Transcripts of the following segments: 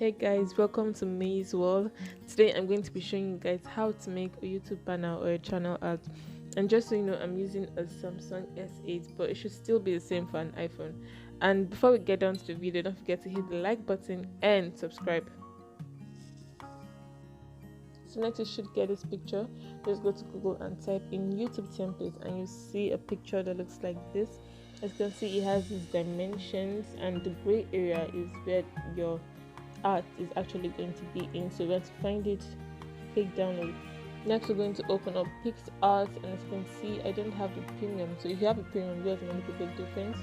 Hey guys, welcome to May's World. Today I'm going to be showing you guys how to make a YouTube banner or a channel art. And just so you know, I'm using a Samsung S8, but it should still be the same for an iPhone. And before we get down to the video, don't forget to hit the like button and subscribe. So next you should get this picture. Just go to Google and type in YouTube template and you see a picture that looks like this. As you can see, it has these dimensions and the gray area is where your art is actually going to be in. So we have to find it, click download. Next we're going to open up picsart, and as you can see I don't have the premium, so if you have a premium yours will make a big difference.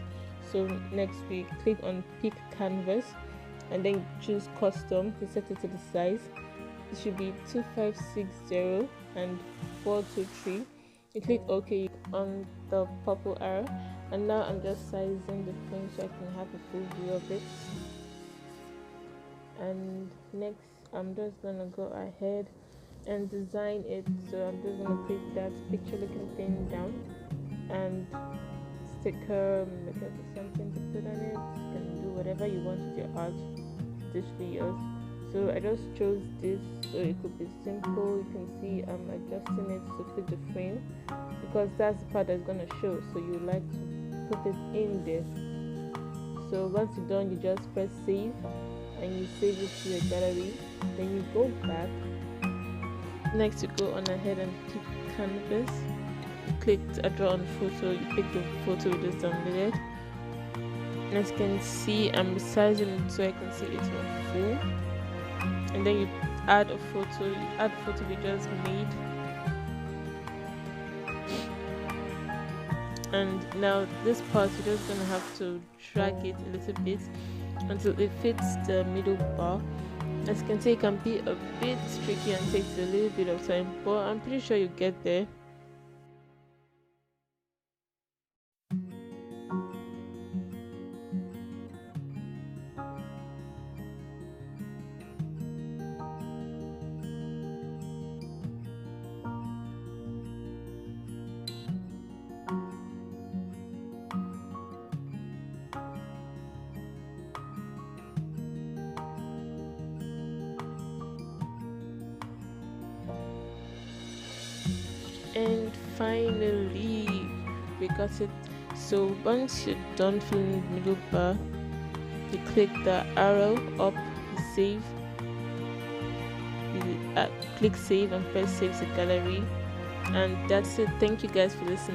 So next we click on pick canvas and then choose custom. You set it to the size. It should be 2560 and 423. You click OK on the purple arrow, and now I'm just sizing the frame so I can have a full view of it. And next I'm just gonna go ahead and design it. So I'm just gonna click that picture looking thing down and sticker, look at something to put on it. You can do whatever you want with your art. This will be yours. So I just chose this so it could be simple. You can see I'm adjusting it to fit the frame because that's the part that's gonna show, so you like to put it in there. So once you're done, you just press save and you save it to your gallery. Then you go back. Next you go on ahead and pick canvas. You click draw on photo. You pick the photo we just downloaded. As you can see, I'm resizing it so I can see it's on full. And then you add a photo. You add the photo we just made. And now this part you're just gonna have to drag it a little bit until it fits the middle bar. As you can see, it can be a bit tricky and takes a little bit of time, but I'm pretty sure you get there. And finally we got it. So once you're done filling the middle bar, you click the arrow up, save, you click save and press save to gallery, and that's it. Thank you guys for listening.